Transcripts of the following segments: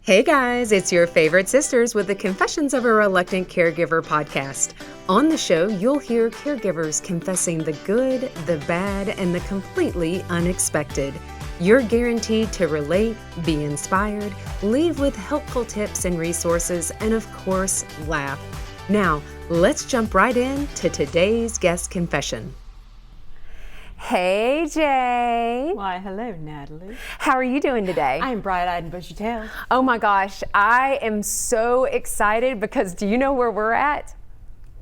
Hey guys, it's your favorite sisters with the Confessions of a Reluctant Caregiver podcast. On the show, you'll hear caregivers confessing the good, the bad, and the completely unexpected. You're guaranteed to relate, be inspired, leave with helpful tips and resources, and of course, laugh. Now, let's jump right in to today's guest confession. Hey, Jay. Why, hello, Natalie. How are you doing today? I am bright-eyed and bushy-tailed. Oh my gosh, I am so excited because do you know where we're at?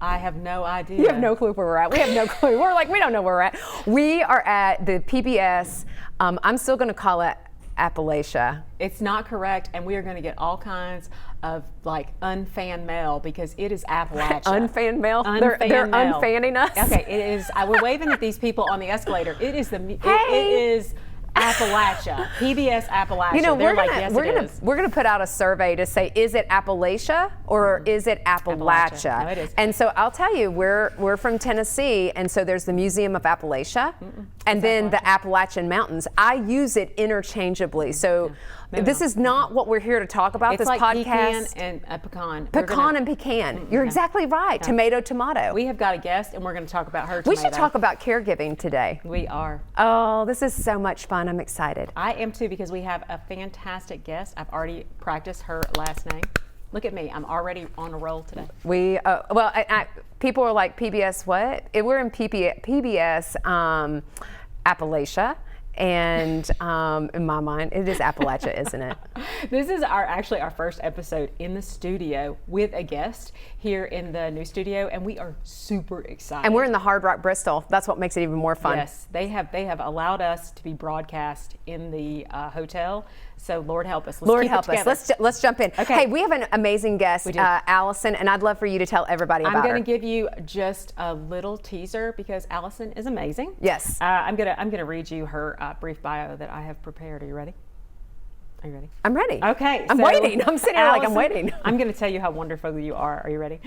I have no idea. You have no clue where we're at. We have no clue. We're like, we don't know where we're at. We are at the PBS. I'm still going to call it Appalachia. It's not correct, and we are going to get all kinds of like unfan mail because it is Appalachia. Unfan mail? They're mail. unfanning us? Okay, it is. We're waving at these people on the escalator. It is Hey. it is Appalachia. PBS Appalachia. You know, we're gonna put out a survey to say, is it Appalachia or is it Appalachia? No, it is. And so I'll tell you, we're from Tennessee, and so there's the Museum of Appalachia, and then the Appalachian Mountains. I use it interchangeably. So this is not what we're here to talk about. It's this like podcast. pecan and pecan. Pecan and pecan. You're exactly right. Okay. Tomato, tomato. We have got a guest, and we're going to talk about her tomato. We should talk about caregiving today. We are. Oh, this is so much fun. I'm excited. I am too, because we have a fantastic guest. I've already practiced her last name. Look at me. I'm already on a roll today. People are like, PBS what? We're in PBS Appalachia. And in my mind, it is Appalachia, isn't it? This is actually our first episode in the studio with a guest here in the new studio, and we are super excited. And we're in the Hard Rock Bristol. That's what makes it even more fun. Yes, they have allowed us to be broadcast in the hotel. So Lord help us. Lord help us. Let's jump in. Okay. Hey, we have an amazing guest, Allison, and I'd love for you to tell everybody about her. I'm going to give you just a little teaser because Allison is amazing. Yes. I'm gonna read you her brief bio that I have prepared. Are you ready? Are you ready? I'm ready. Okay. I'm waiting. I'm sitting here like I'm waiting. I'm going to tell you how wonderful you are. Are you ready?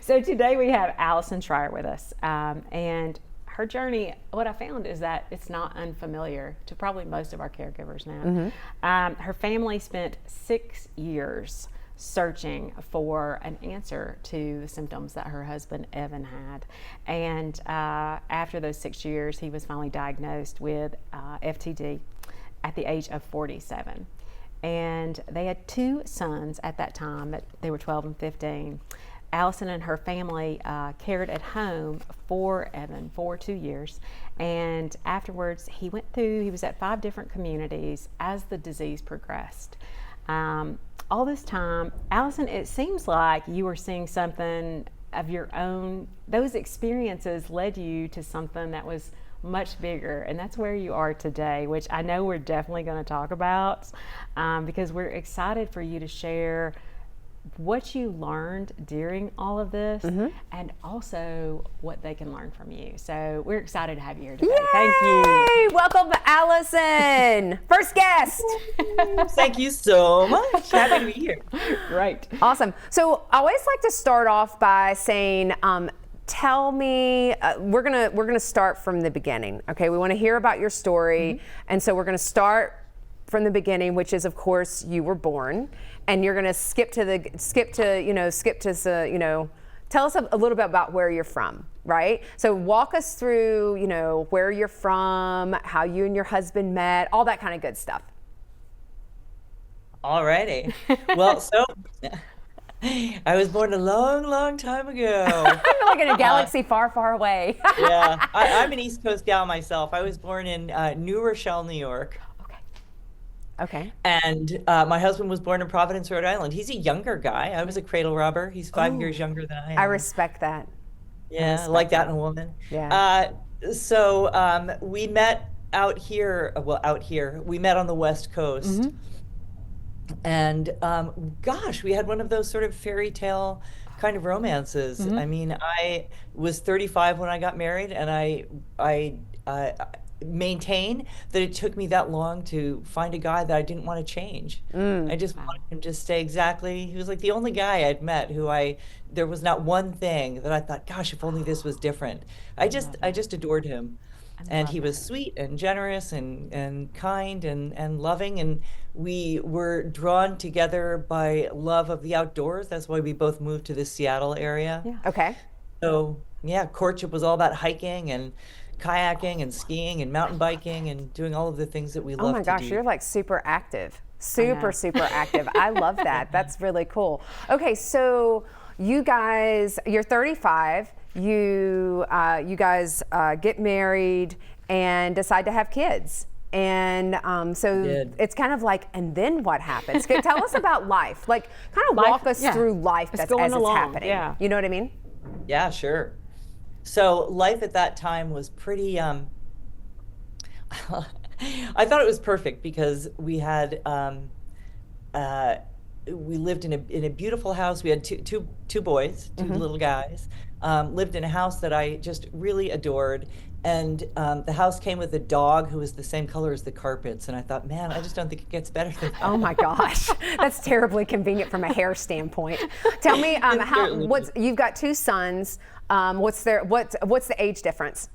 So today we have Allyson Schrier with us, and her journey, what I found is that it's not unfamiliar to probably most of our caregivers now. Mm-hmm. Her family spent 6 years searching for an answer to the symptoms that her husband Evan had. And after those 6 years, he was finally diagnosed with FTD at the age of 47. And they had 2 sons at that time. They were 12 and 15. Allison and her family cared at home for Evan for 2 years, and afterwards he was at 5 different communities as the disease progressed. All this time, Allison, it seems like you were seeing something of your own. Those experiences led you to something that was much bigger, and that's where you are today, which I know we're definitely going to talk about because we're excited for you to share what you learned during all of this, and also what they can learn from you. So we're excited to have you here today. Yay! Thank you. Welcome, Allison. First guest. Thank you so much. Happy to be here. Great. Awesome. So I always like to start off by saying, tell me, we're gonna start from the beginning. Okay, we want to hear about your story, and so we're gonna start from the beginning, which is, of course, you were born, and you're going to tell us a little bit about where you're from, right? So walk us through, where you're from, how you and your husband met, all that kind of good stuff. Alrighty. Well, so I was born a long, long time ago. Like in a galaxy far, far away. Yeah, I'm an East Coast gal myself. I was born in New Rochelle, New York. Okay. And my husband was born in Providence, Rhode Island. He's a younger guy. I was a cradle robber. He's 5 years younger than I am. I respect that. Yeah, like that in a woman. Yeah. So we met out here. We met on the West Coast. And gosh, we had one of those sort of fairy tale kind of romances. I mean, I was 35 when I got married, and I maintain that it took me that long to find a guy that I didn't want to change. I just wanted him to stay exactly. He was like the only guy I'd met who there was not one thing that I thought, gosh, if only this was different. I just adored him. And he was sweet and generous and kind and loving. And we were drawn together by love of the outdoors. That's why we both moved to the Seattle area. Yeah. Okay. So yeah, courtship was all about hiking and kayaking and skiing and mountain biking and doing all of the things that we love Oh my to gosh, do. you're like super active. Super active. I love that. That's really cool. Okay, so you guys, you're 35. You guys get married and decide to have kids. And so it's kind of like, and then what happens? Tell us about life. Like, kind of walk us through life as it's happening. Yeah. You know what I mean? Yeah, sure. So life at that time was pretty, I thought it was perfect because we had, we lived in a beautiful house. We had two boys, two little guys, lived in a house that I just really adored. And the house came with a dog who was the same color as the carpets. And I thought, man, I just don't think it gets better than that. Oh my gosh, that's terribly convenient from a hair standpoint. Tell me, you've got two sons. What's the age difference?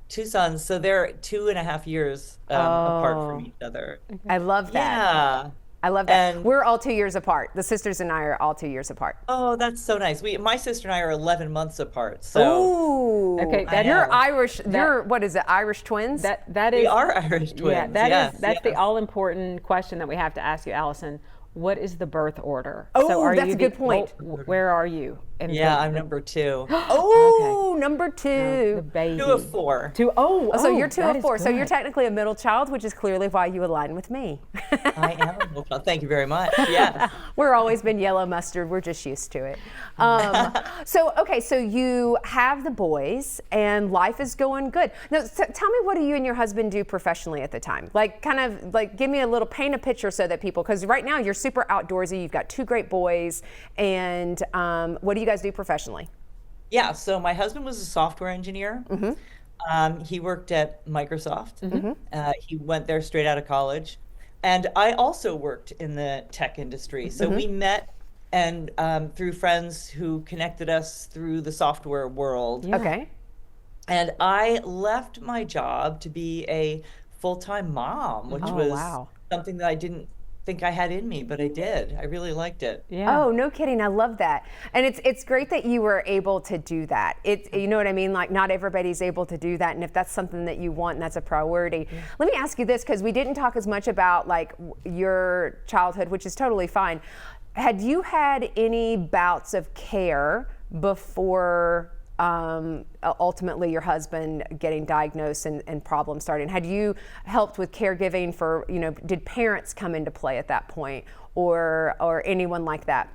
Two sons, so they're 2.5 years apart from each other. I love that. Yeah. I love that. And we're all 2 years apart. The sisters and I are all 2 years apart. Oh, that's so nice. My sister and I are 11 months apart. So okay, you're Irish. You're what is it? Irish twins? That is. We are Irish twins. Yeah, that's the all important question that we have to ask you, Allison. What is the birth order? Oh, so that's a good point. Where are you? I'm number 2. Oh, number 2. The baby. 2 of 4. So you're 2 of 4. So you're technically a middle child, which is clearly why you align with me. I am a middle child. Thank you very much. Yes. We're always been yellow mustard. We're just used to it. So you have the boys and life is going good. Now, tell me, what do you and your husband do professionally at the time? Like, kind of like give me a little, paint a picture so that people, because right now you're super outdoorsy. You've got 2 great boys. And what do you guys do professionally? Yeah, so my husband was a software engineer. He worked at Microsoft. He went there straight out of college. And I also worked in the tech industry. So we met and through friends who connected us through the software world. Yeah. Okay. And I left my job to be a full-time mom, which was something that I didn't think I had in me, but I did. I really liked it. Yeah. Oh, no kidding. I love that. And it's great that you were able to do that. You know what I mean? Like, not everybody's able to do that. And if that's something that you want and that's a priority, let me ask you this, because we didn't talk as much about like your childhood, which is totally fine. Had you had any bouts of care before ultimately your husband getting diagnosed and problems starting? Had you helped with caregiving for, did parents come into play at that point or anyone like that?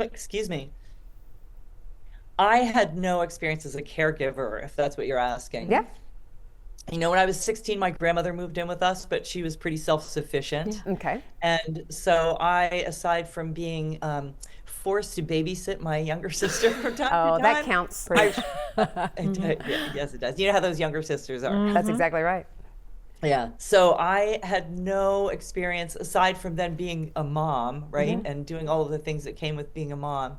Excuse me. I had no experience as a caregiver, if that's what you're asking. Yeah. When I was 16, my grandmother moved in with us, but she was pretty self-sufficient. Yeah. Okay. And so I, aside from being forced to babysit my younger sister from time to time. Oh, that counts. Yes, it does. You know how those younger sisters are. That's exactly right. Yeah. So I had no experience aside from then being a mom, right? And doing all of the things that came with being a mom.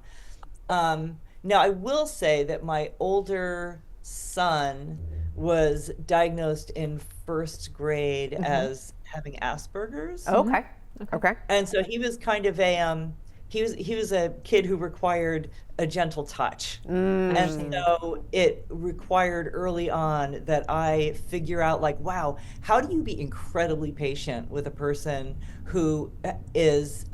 Now, I will say that my older son was diagnosed in first grade as having Asperger's. Okay. Okay. And so he was kind of he was a kid who required a gentle touch. And so it required early on that I figure out, like, wow, how do you be incredibly patient with a person who is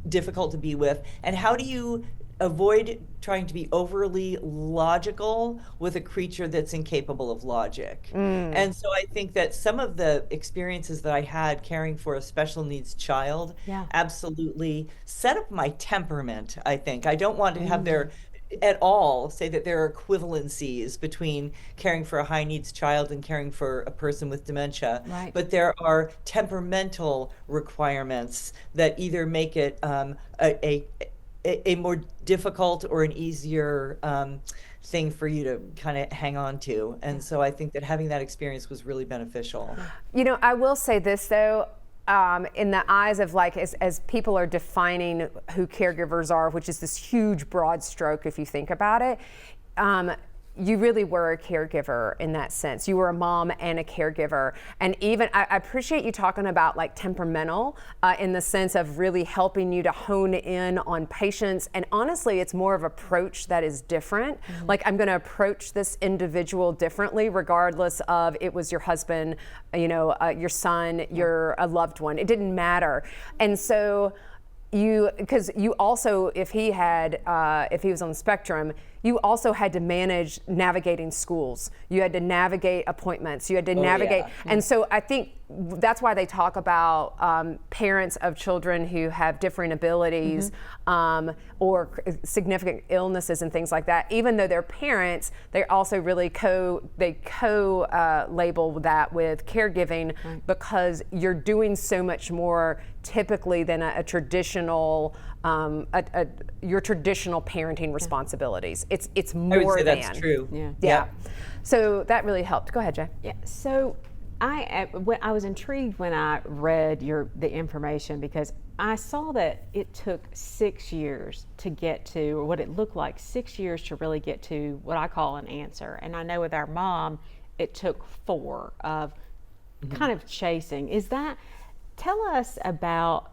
difficult to be with? And how do you avoid trying to be overly logical with a creature that's incapable of logic? And so I think that some of the experiences that I had caring for a special needs child absolutely set up my temperament, I think. I don't want to have say that there are equivalencies between caring for a high needs child and caring for a person with dementia. Right. But there are temperamental requirements that either make it a more difficult or an easier thing for you to kind of hang on to. And so I think that having that experience was really beneficial. I will say this though, in the eyes of like, as people are defining who caregivers are, which is this huge broad stroke if you think about it, you really were a caregiver in that sense. You were a mom and a caregiver. And even, I appreciate you talking about like temperamental in the sense of really helping you to hone in on patients. And honestly, it's more of approach that is different. Like, I'm going to approach this individual differently, regardless of it was your husband, your son, a loved one. It didn't matter. And so because you also, if he was on the spectrum, you also had to manage navigating schools. You had to navigate appointments. You had to navigate. Yeah. And so I think that's why they talk about parents of children who have different abilities or significant illnesses and things like that. Even though they're parents, they also really label that with caregiving, because you're doing so much more typically than a traditional your traditional parenting responsibilities. It's more I would say than. that's true. Yeah. So that really helped. Go ahead, Jay. Yeah. So I was intrigued when I read the information, because I saw that it took 6 years to get to, or what it looked like, 6 years to really get to what I call an answer. And I know with our mom, it took 4 of kind of chasing. Tell us about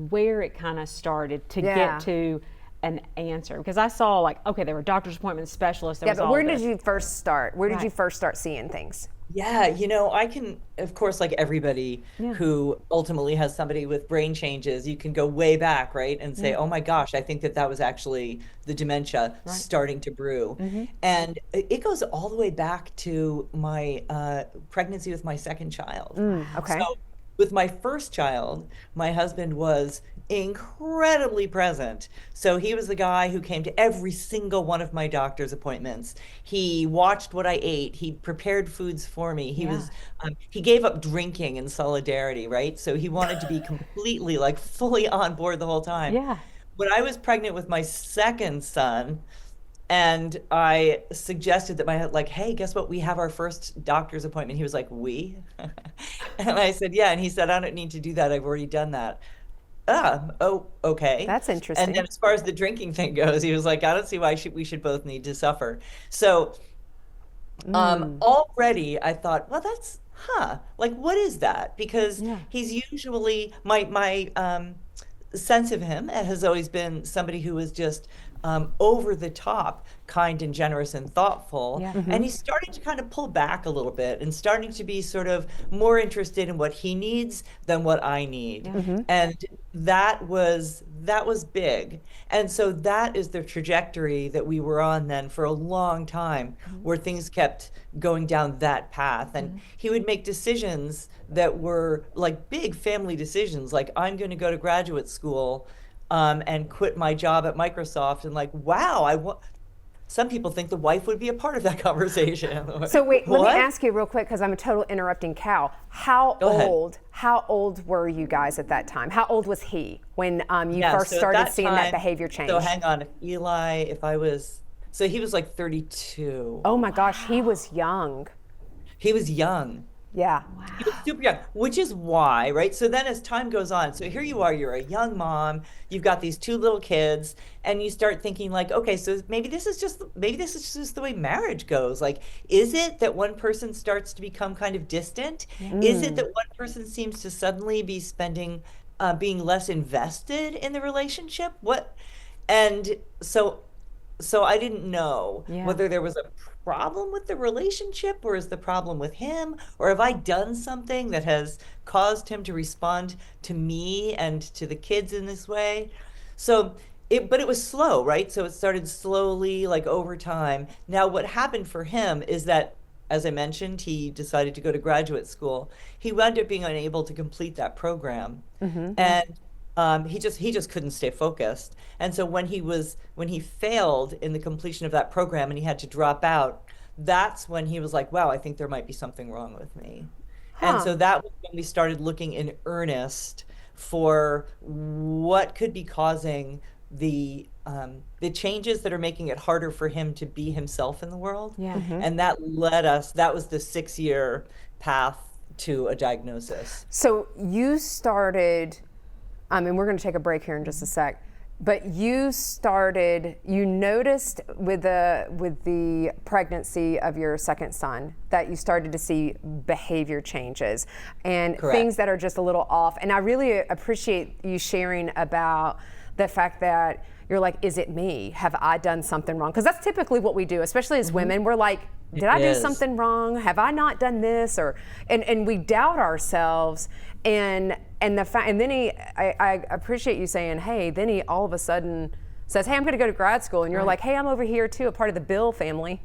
where it kind of started to get to an answer, because I saw there were doctor's appointments, specialists. But where did you first start? Where did you first start seeing things? Yeah, I can, of course, like everybody who ultimately has somebody with brain changes, you can go way back, right? And say, oh my gosh, I think that was actually the dementia starting to brew. And it goes all the way back to my pregnancy with my second child. Okay. So with my first child, my husband was incredibly present. So he was the guy who came to every single one of my doctor's appointments. He watched what I ate. He prepared foods for me. He gave up drinking in solidarity, right? So he wanted to be completely, fully on board the whole time. Yeah. When I was pregnant with my second son, and I suggested that hey, guess what? We have our first doctor's appointment. He was like, we? And I said, yeah. And he said, I don't need to do that. I've already done that. Oh, okay. That's interesting. And then as far as the drinking thing goes, he was like, I don't see why we should both need to suffer. So already I thought, well, that's, what is that? Because he's usually, my sense of him has always been somebody who is just over the top, kind and generous and thoughtful. And he's starting to kind of pull back a little bit and starting to be sort of more interested in what he needs than what I need. And that was big. And so that is the trajectory that we were on then for a long time, where things kept going down that path. And he would make decisions that were like big family decisions, like, I'm going to go to graduate school and quit my job at Microsoft. And wow, some people think the wife would be a part of that conversation. So wait, let me ask you real quick, because I'm a total interrupting cow. How old were you guys at that time? How old was he when you first started seeing that behavior change? So hang on, he was 32. Oh my gosh, he was young. He was young. Yeah. Wow. He was super young, which is why, right? So then as time goes on, so here you are, you're a young mom, you've got these 2 little kids, and you start thinking okay, so maybe this is just the way marriage goes. Is it that one person starts to become kind of distant? Is it that one person seems to suddenly be being less invested in the relationship? And so I didn't know whether there was a problem with the relationship, or is the problem with him, or have I done something that has caused him to respond to me and to the kids in this way? But it was slow, right? So it started slowly, over time. Now what happened for him is that, as I mentioned, he decided to go to graduate school. He wound up being unable to complete that program. And he just couldn't stay focused. And so when he failed in the completion of that program and he had to drop out, that's when he was like, wow, I think there might be something wrong with me. And so that was when we started looking in earnest for what could be causing the changes that are making it harder for him to be himself in the world. And that was the 6-year path to a diagnosis. So you started, and we're going to take a break here in just a sec. But you noticed with the pregnancy of your second son that you started to see behavior changes and Correct. things that are just a little off. And I really appreciate you sharing about the fact that you're like, is it me? Have I done something wrong? Because that's typically what we do, especially as women. We're like, did I do something wrong? Have I not done this? And we doubt ourselves. And then I appreciate you saying, hey, then he all of a sudden says, hey, I'm going to go to grad school. And you're like, hey, I'm over here too, a part of the Bill family.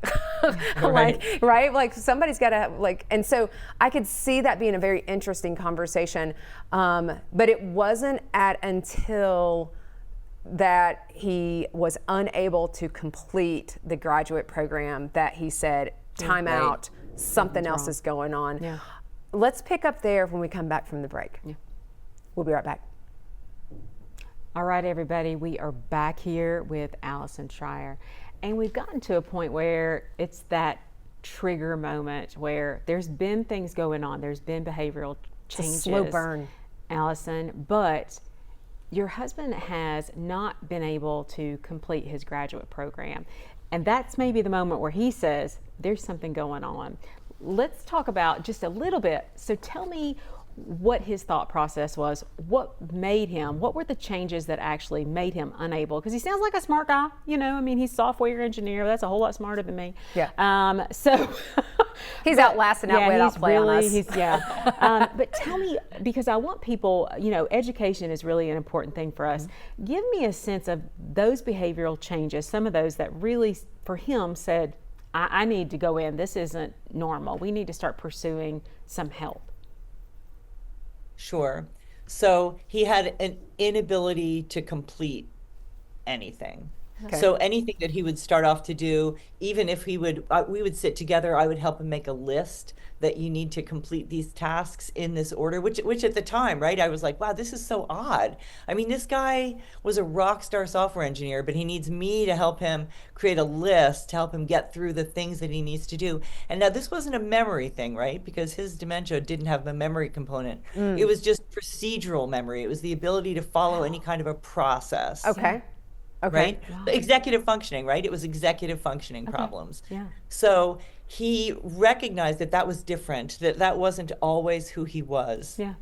Right? Like somebody's got to and so I could see that being a very interesting conversation. But it wasn't until that he was unable to complete the graduate program that he said, time out, something else is going on. Yeah. Let's pick up there when we come back from the break. Yeah. We'll be right back. All right, everybody, we are back here with Allyson Schrier, and we've gotten to a point where it's that trigger moment where there's been things going on, there's been behavioral changes. It's a slow burn, Allison, but your husband has not been able to complete his graduate program, and that's maybe the moment where he says, there's something going on. Let's talk about just a little bit. So tell me what his thought process was. What were the changes that actually made him unable? Because he sounds like a smart guy, I mean, he's a software engineer. That's a whole lot smarter than me. Yeah. So he's outlasting out without playing on us. But tell me, because I want people, education is really an important thing for us. Give me a sense of those behavioral changes, some of those that really, for him, said, I need to go in. This isn't normal. We need to start pursuing some help. Sure. So he had an inability to complete anything. Okay. So anything that he would start off to do, even if we would sit together, I would help him make a list that you need to complete these tasks in this order, which at the time, right, I was like, wow, this is so odd. I mean, this guy was a rock star software engineer, but he needs me to help him create a list to help him get through the things that he needs to do. And now this wasn't a memory thing, right? Because his dementia didn't have a memory component. It was just procedural memory. It was the ability to follow any kind of a process. Okay. Right? Wow. Executive functioning, right? It was executive functioning problems. Yeah. So he recognized that was different, that wasn't always who he was. Yeah.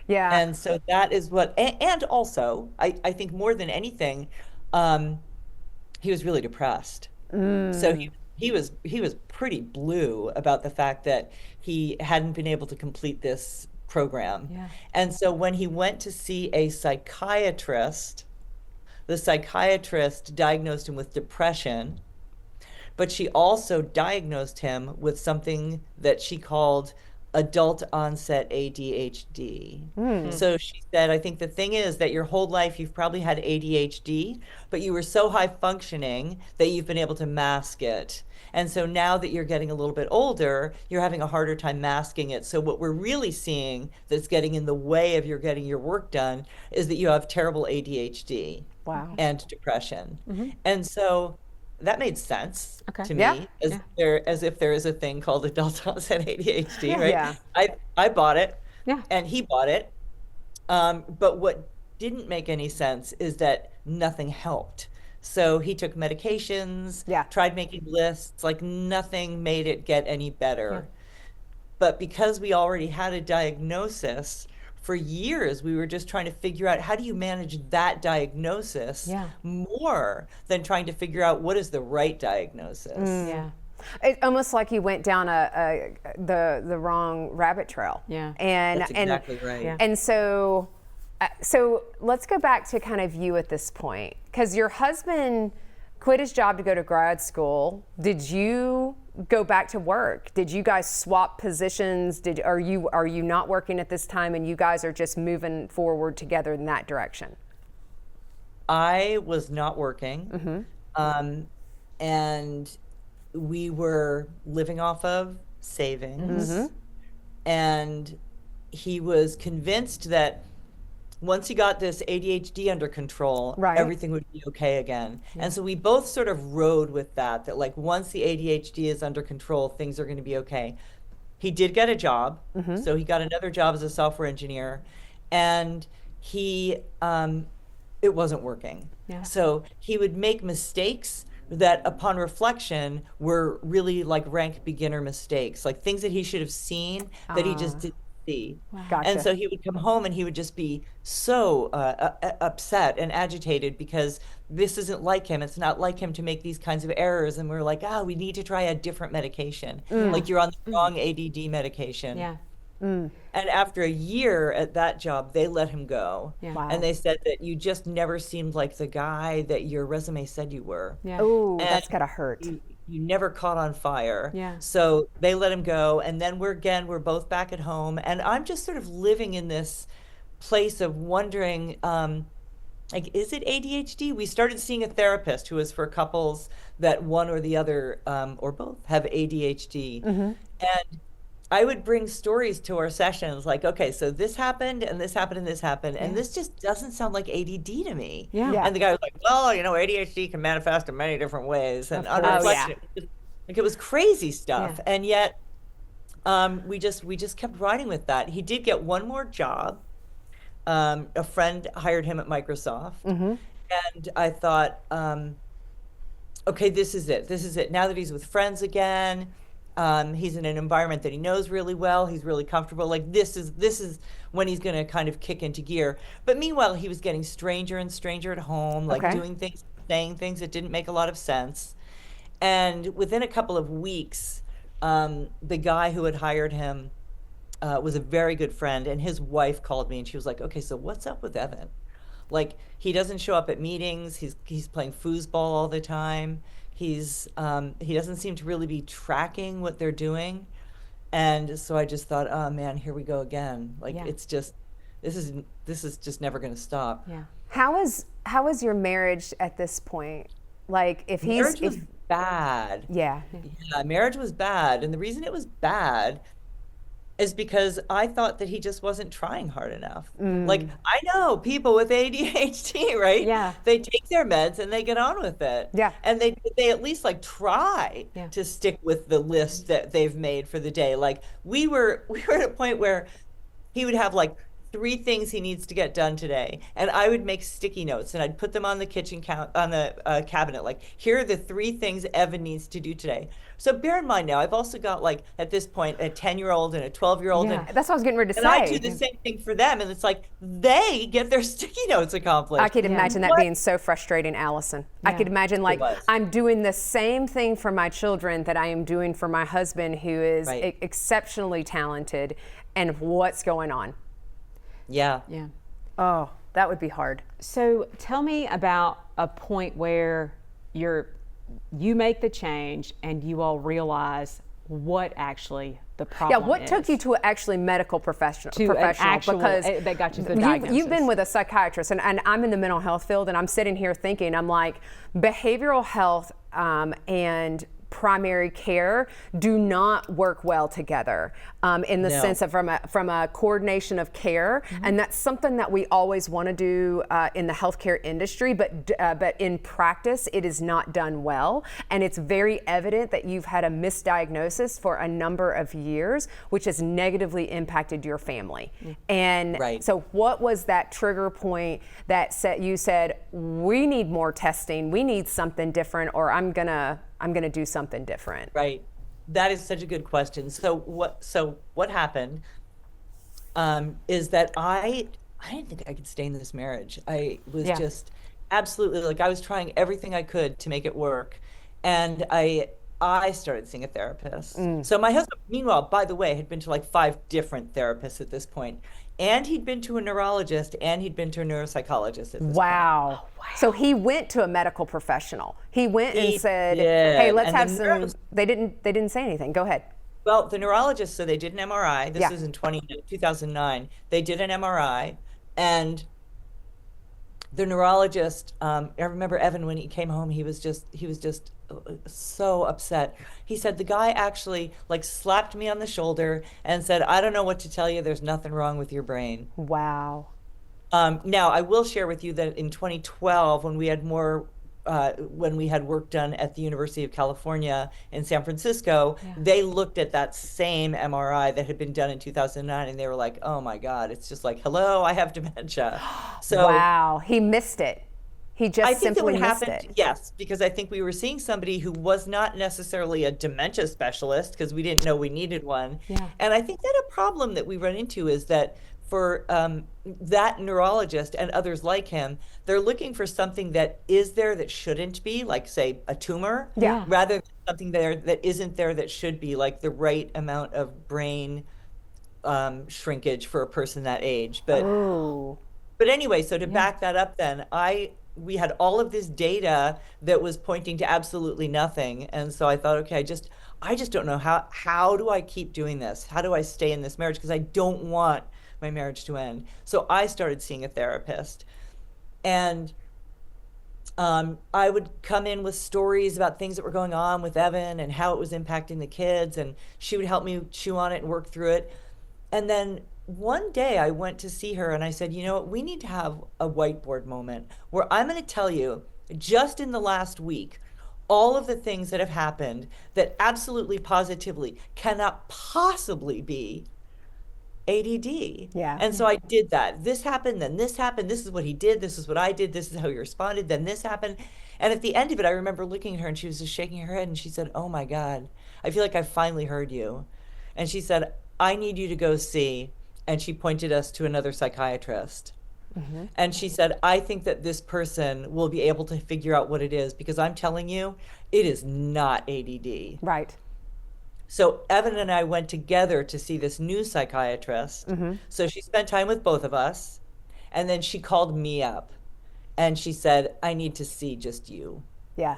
Yeah. And so that is what, and also, I think more than anything, he was really depressed. So he was pretty blue about the fact that he hadn't been able to complete this program. Yeah. And so when he went to see a psychiatrist, the psychiatrist diagnosed him with depression, but she also diagnosed him with something that she called adult onset ADHD. So she said, I think the thing is that your whole life you've probably had ADHD, but you were so high functioning that you've been able to mask it. And so now that you're getting a little bit older, you're having a harder time masking it. So what we're really seeing that's getting in the way of your getting your work done is that you have terrible ADHD. Wow. And depression. And so that made sense to me, as if there is a thing called adult onset ADHD, right? Yeah. I bought it, Yeah. and he bought it. But what didn't make any sense is that nothing helped. So he took medications, tried making lists, like nothing made it get any better. But because we already had a diagnosis, for years, we were just trying to figure out how do you manage that diagnosis more than trying to figure out what is the right diagnosis. Yeah. It's almost like you went down the wrong rabbit trail. Yeah. That's exactly right. Yeah. And so let's go back to kind of you at this point, because your husband quit his job to go to grad school. Did you go back to work? Did you guys swap positions? Are you not working at this time and you guys are just moving forward together in that direction? I was not working, and we were living off of savings, and he was convinced that once he got this ADHD under control, everything would be okay again. And so we both sort of rode with that like once the ADHD is under control, things are going to be okay. He did get a job. So he got another job as a software engineer. And he, it wasn't working. Yeah. So he would make mistakes that upon reflection were really like rank beginner mistakes, like things that he should have seen that he just didn't see. Gotcha. And so he would come home and he would just be so upset and agitated because this isn't like him. It's not like him to make these kinds of errors. And we're like, we need to try a different medication. Like you're on the wrong ADD medication. Yeah. And after a year at that job, they let him go. Yeah. Wow. And they said that you just never seemed like the guy that your resume said you were. Yeah. Oh, And that's gotta hurt. You never caught on fire. Yeah. So they let him go. And then we're both back at home. And I'm just sort of living in this place of wondering, like, is it ADHD? We started seeing a therapist who was for couples that one or the other, or both, have ADHD. And I would bring stories to our sessions like, okay, so this happened and this happened and this happened. And this just doesn't sound like ADD to me. Yeah. Yeah. And the guy was like, well, ADHD can manifest in many different ways. And on course. reflection, it was crazy stuff. Yeah. And yet we just kept riding with that. He did get one more job. A friend hired him at Microsoft. And I thought, okay, this is it. This is it. Now that he's with friends again, he's in an environment that he knows really well. He's really comfortable. Like this is when he's going to kind of kick into gear. But meanwhile, he was getting stranger and stranger at home, like Okay. doing things, saying things that didn't make a lot of sense. And within a couple of weeks, the guy who had hired him was a very good friend, and his wife called me and she was like, okay, so what's up with Evan? Like, he doesn't show up at meetings. He's playing foosball all the time. He doesn't seem to really be tracking what they're doing. And so I just thought, oh man, here we go again. Like, Yeah. it's just, this is just never going to stop. Yeah. How is your marriage at this point? Like, if Marriage he's was bad. yeah. Yeah, marriage was bad. And the reason it was bad is because I thought that he just wasn't trying hard enough. Like, I know people with ADHD, right? Yeah. They take their meds and they get on with it. Yeah. And they at least like try Yeah. to stick with the list that they've made for the day. Like we were at a point where he would have like 3 things he needs to get done today, and I would make sticky notes and I'd put them on the kitchen on the cabinet. Like, here are the 3 things Evan needs to do today. So bear in mind now, I've also got like at this point a 10-year-old and a 12-year-old, Yeah. and That's what I was getting ready to and I say. do the same thing for them, and it's like they get their sticky notes accomplished. I could imagine that What? being so frustrating, Allison. I Yeah. could imagine like was. I'm doing the same thing for my children that I am doing for my husband, who is Right. exceptionally talented, and what's going on? Yeah. Yeah. Oh, that would be hard. So tell me about a point where you make the change and you all realize what actually the problem Yeah, what is. took you to actually medical professional? To an actual- because that got you the you've diagnosis. been with a psychiatrist, and I'm in the mental health field, and I'm sitting here thinking, I'm like, behavioral health and primary care do not work well together in the No. sense of from a coordination of care, and that's something that we always want to do in the healthcare industry, but in practice it is not done well, and it's very evident that you've had a misdiagnosis for a number of years, which has negatively impacted your family. And Right. so what was that trigger point that you said, we need more testing, we need something different, or I'm gonna do something different? Right. That is such a good question. So what happened is that I didn't think I could stay in this marriage. I was Yeah. just absolutely, like, I was trying everything I could to make it work. And I started seeing a therapist. So my husband, meanwhile, by the way, had been to like 5 different therapists at this point. And he'd been to a neurologist and he'd been to a neuropsychologist at this point. Wow. So he went to a medical professional. He went and He said, did. "Hey, let's And the have some." neuros- They didn't say anything. Go ahead. Well, the neurologist, so they did an MRI. This Yeah. was in 2009. They did an MRI, and the neurologist, I remember Evan, when he came home, he was just so upset. He said, the guy actually like slapped me on the shoulder and said, I don't know what to tell you. There's nothing wrong with your brain. Wow. Now, I will share with you that in 2012, when we had more when we had work done at the University of California in San Francisco, they looked at that same MRI that had been done in 2009, and they were like, oh my God, it's just like, hello, I have dementia. So wow, he missed it. He just I think simply that what missed happened, it. yes, because I think we were seeing somebody who was not necessarily a dementia specialist because we didn't know we needed one. Yeah. And I think that a problem that we run into is that for that neurologist and others like him, they're looking for something that is there that shouldn't be, like, say, a tumor, rather than something there that isn't there that should be, like the right amount of brain shrinkage for a person that age. But anyway, so to back that up then, we had all of this data that was pointing to absolutely nothing. And so I thought, okay, I just don't know how do I keep doing this? How do I stay in this marriage? Because I don't want my marriage to end. So I started seeing a therapist. And I would come in with stories about things that were going on with Evan and how it was impacting the kids. And she would help me chew on it and work through it. And then one day I went to see her and I said, you know what, we need to have a whiteboard moment where I'm going to tell you just in the last week, all of the things that have happened that absolutely positively cannot possibly be ADD. Yeah. And so I did that. This happened, then this happened. This is what he did. This is what I did. This is how he responded. Then this happened. And at the end of it, I remember looking at her and she was just shaking her head and she said, oh my God, I feel like I finally heard you. And she said, I need you to go see. And she pointed us to another psychiatrist. And she said, I think that this person will be able to figure out what it is because I'm telling you, it is not ADD. Right. So Evan and I went together to see this new psychiatrist. So she spent time with both of us. And then she called me up and she said, I need to see just you. Yeah.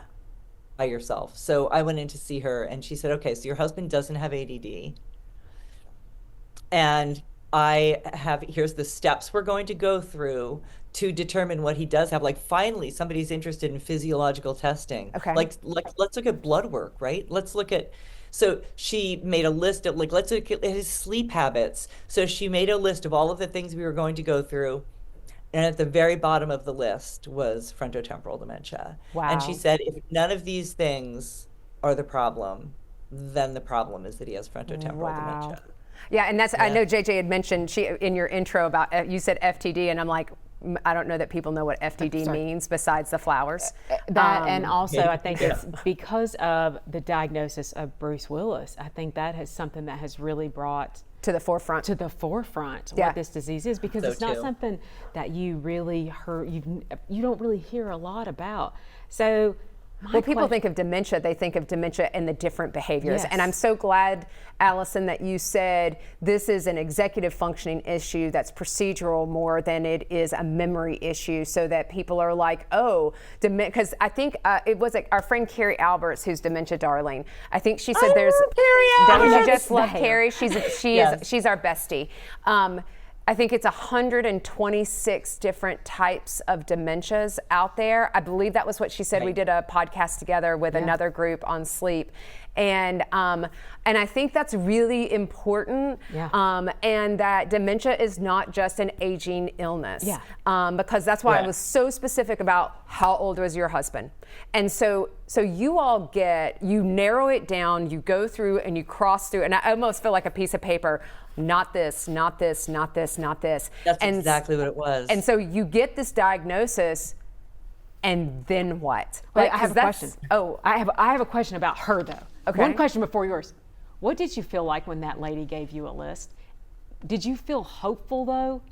By yourself. So I went in to see her and she said, okay, so your husband doesn't have ADD. And here's the steps we're going to go through to determine what he does have. Like, finally, somebody's interested in physiological testing. Okay. Like let's look at blood work, right? Let's look at, so she made a list of, like, let's look at his sleep habits. So she made a list of all of the things we were going to go through. And at the very bottom of the list was frontotemporal dementia. Wow. And she said, if none of these things are the problem, then the problem is that he has frontotemporal dementia. Yeah, and that's, I know JJ had mentioned in your intro about, you said FTD, and I'm like, I don't know that people know what FTD means besides the flowers. And also I think it's because of the diagnosis of Bruce Willis. I think that is something that has really brought to the forefront what this disease is, because it's not something that you really heard, you don't really hear a lot about. So well, people think of dementia, they think of dementia and the different behaviors. Yes. And I'm so glad, Allison, that you said this is an executive functioning issue that's procedural more than it is a memory issue, so that people are like, oh, because I think it was our friend Carrie Alberts, who's dementia darling. I think she said there's, don't you just love Carrie? She's our bestie. I think it's 126 different types of dementias out there. I believe that was what she said. Right. We did a podcast together with another group on sleep. And I think that's really important. And that dementia is not just an aging illness. Because that's why I was so specific about how old was your husband. And so you all you narrow it down, you go through and you cross through, and I almost feel like a piece of paper, not this, not this, not this, not this. That's exactly what it was. And so you get this diagnosis, and then what? Wait, I have a question. I have a question about her, though. Okay. One question before yours. What did you feel like when that lady gave you a list? Did you feel hopeful, though?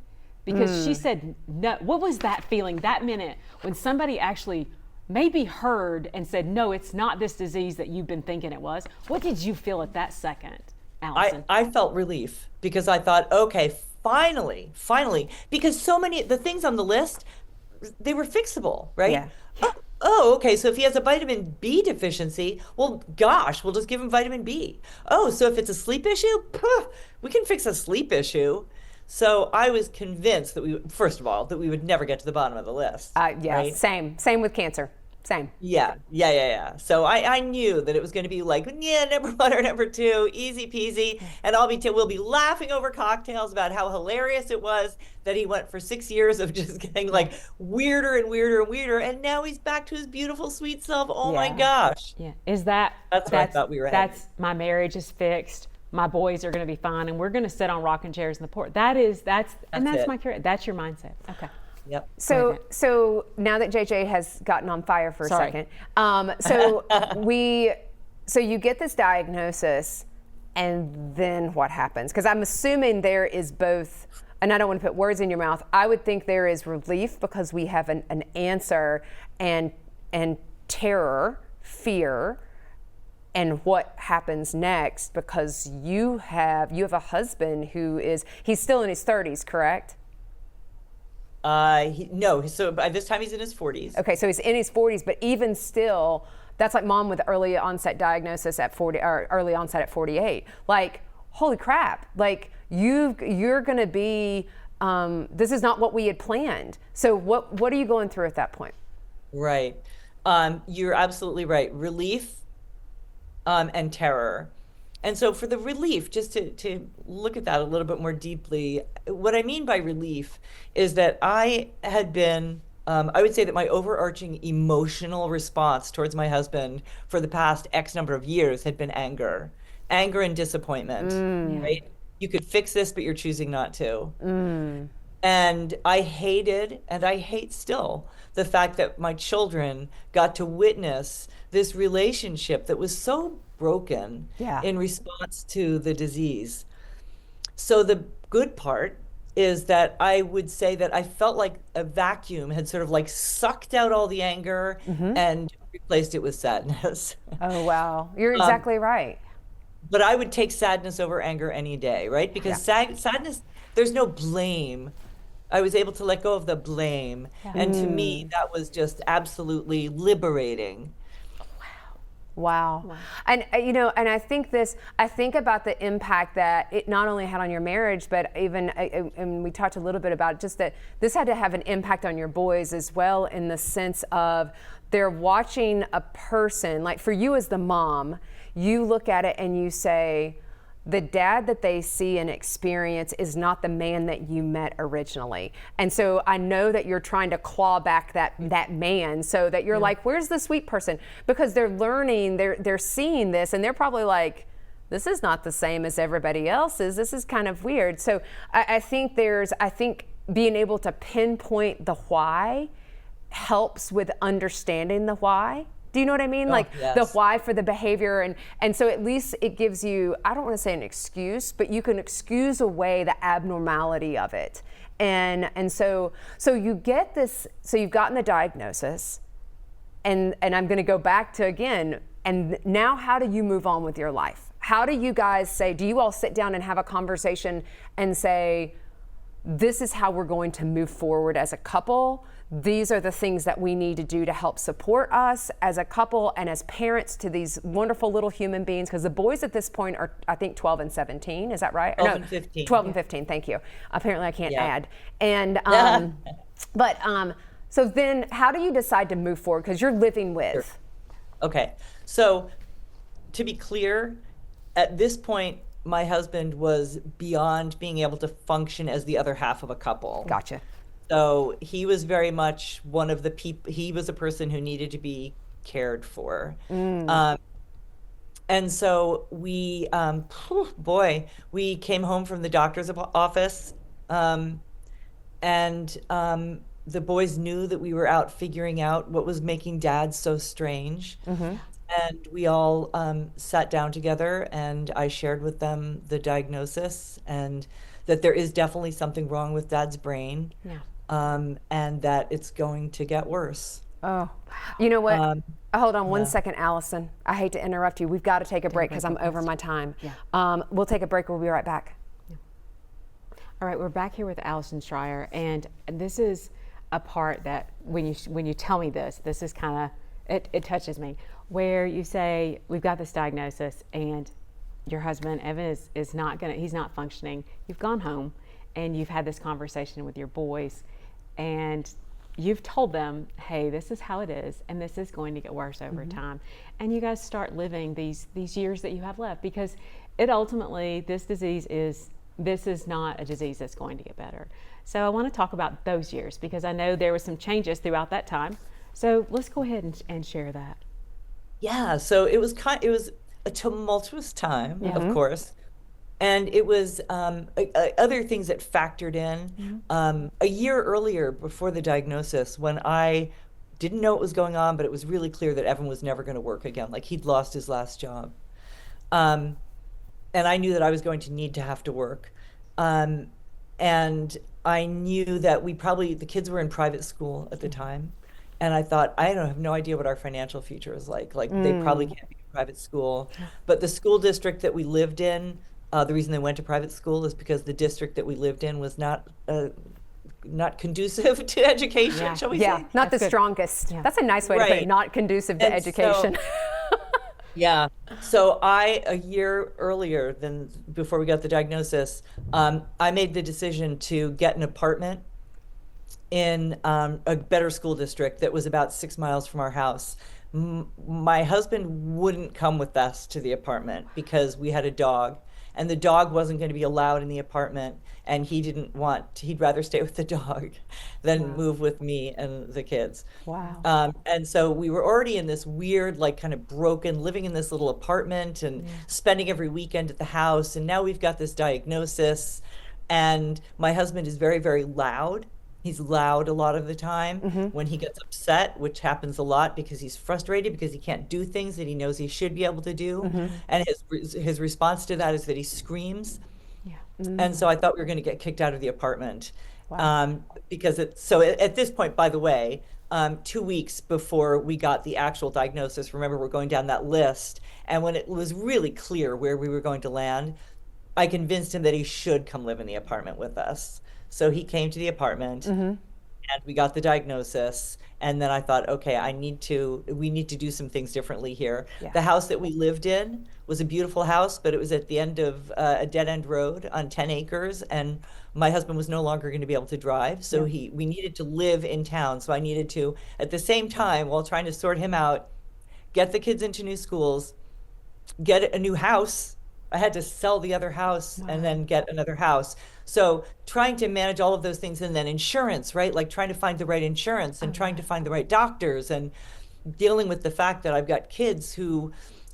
Because she said no. What was that feeling that minute when somebody actually maybe heard and said, no, it's not this disease that you've been thinking it was? What did you feel at that second, Allison? I felt relief because I thought, okay, finally, because so many, the things on the list, they were fixable, right? Yeah. Oh, okay, so if he has a vitamin B deficiency, well, gosh, we'll just give him vitamin B. Oh, so if it's a sleep issue, we can fix a sleep issue. So I was convinced that first of all, that we would never get to the bottom of the list. Right? Right? Same with cancer. Same. Yeah. So I knew that it was going to be like, yeah, number one or number two, easy peasy. And we'll be laughing over cocktails about how hilarious it was that he went for 6 years of just getting like weirder and weirder and weirder. And now he's back to his beautiful, sweet self. Oh my gosh. Yeah. That's where I thought we were headed. That's my marriage is fixed. My boys are going to be fine, and we're going to sit on rocking chairs in the porch. That's my career. That's your mindset. Okay. Yep. So now that JJ has gotten on fire for a second, so you get this diagnosis, and then what happens? Because I'm assuming there is both, and I don't want to put words in your mouth. I would think there is relief because we have an answer, and terror, fear, and what happens next, because you have a husband he's still in his 30s, correct? No, so by this time he's in his 40s. Okay, so he's in his 40s, but even still, that's like mom with early onset diagnosis at 40, or early onset at 48. Like, holy crap! Like you're going to be. This is not what we had planned. So what are you going through at that point? Right, you're absolutely right. Relief, and terror. And so for the relief, just to look at that a little bit more deeply, what I mean by relief is that I had been, I would say that my overarching emotional response towards my husband for the past X number of years had been anger and disappointment, right? You could fix this, but you're choosing not to. And I hated, and I hate still, the fact that my children got to witness this relationship that was so broken in response to the disease. So the good part is that I would say that I felt like a vacuum had sort of like sucked out all the anger and replaced it with sadness. Oh, wow. You're exactly right. But I would take sadness over anger any day, right? Because sadness, there's no blame. I was able to let go of the blame. And to me, that was just absolutely liberating. Wow. And and I think about the impact that it not only had on your marriage, but even, and we talked a little bit about just that this had to have an impact on your boys as well, in the sense of they're watching a person, like for you as the mom, you look at it and you say, the dad that they see and experience is not the man that you met originally. And so I know that you're trying to claw back that man, so that you're like, where's the sweet person? Because they're learning, they're seeing this, and they're probably like, this is not the same as everybody else's. This is kind of weird. So I think being able to pinpoint the why helps with understanding the why. Do you know what I mean? The why for the behavior, and so at least it gives you, I don't want to say an excuse, but you can excuse away the abnormality of it. And so you get this, so you've gotten the diagnosis, and I'm going to go back to again, and now how do you move on with your life? How do you guys say, do you all sit down and have a conversation and say, this is how we're going to move forward as a couple? These are the things that we need to do to help support us as a couple and as parents to these wonderful little human beings, because the boys at this point are, I think, 12 and 17. Is that right? 12 and 15. 12 and 15, thank you. Apparently I can't add. And, so then how do you decide to move forward? Because you're living with. Sure. Okay. So to be clear, at this point, my husband was beyond being able to function as the other half of a couple. Gotcha. So he was very much one of the people, he was a person who needed to be cared for. And so we, we came home from the doctor's office, and the boys knew that we were out figuring out what was making Dad so strange. And we all sat down together, and I shared with them the diagnosis, and that there is definitely something wrong with Dad's brain. And that it's going to get worse. Oh, you know what? Hold on one second, Allison. I hate to interrupt you. We've got to take a break because I'm over my time. We'll take a break. We'll be right back. All right, we're back here with Allyson Schrier, and this is a part that when you tell me this is kind of, it touches me, where you say, we've got this diagnosis, and your husband, Evan, he's not functioning. You've gone home, and you've had this conversation with your boys, and you've told them, hey, this is how it is, and this is going to get worse over time. And you guys start living these years that you have left, because it ultimately, this is not a disease that's going to get better. So I want to talk about those years, because I know there were some changes throughout that time. So let's go ahead and share that. Yeah, so it was a tumultuous time, of course. And it was other things that factored in. A year earlier, before the diagnosis, when I didn't know what was going on, but it was really clear that Evan was never going to work again. Like, he'd lost his last job. And I knew that I was going to need to have to work. And I knew that the kids were in private school at the time. And I thought, I have no idea what our financial future is like. Like, they probably can't be in private school. But the school district that we lived in, the reason they went to private school is because the district that we lived in was not conducive to education, shall we say? Not the strongest. Yeah. That's a nice way to put it, not conducive to education. Yeah. So a year earlier than before we got the diagnosis, I made the decision to get an apartment in a better school district that was about 6 miles from our house. My husband wouldn't come with us to the apartment because we had a dog, and the dog wasn't going to be allowed in the apartment, and he'd rather stay with the dog than move with me and the kids. Wow. And so we were already in this weird, like, kind of broken, living in this little apartment and spending every weekend at the house. And now we've got this diagnosis, and my husband is very, very loud. He's loud a lot of the time when he gets upset, which happens a lot because he's frustrated because he can't do things that he knows he should be able to do. And his response to that is that he screams. And so I thought we were going to get kicked out of the apartment. Because at this point, by the way, 2 weeks before we got the actual diagnosis, remember, we're going down that list. And when it was really clear where we were going to land, I convinced him that he should come live in the apartment with us. So he came to the apartment, and we got the diagnosis. And then I thought, okay, we need to do some things differently here. The house that we lived in was a beautiful house, but it was at the end of a dead end road on 10 acres. And my husband was no longer going to be able to drive. So we needed to live in town. So I needed to, at the same time, while trying to sort him out, get the kids into new schools, get a new house. I had to sell the other house and then get another house. So trying to manage all of those things, and then insurance, right? Like trying to find the right insurance and trying to find the right doctors, and dealing with the fact that I've got kids who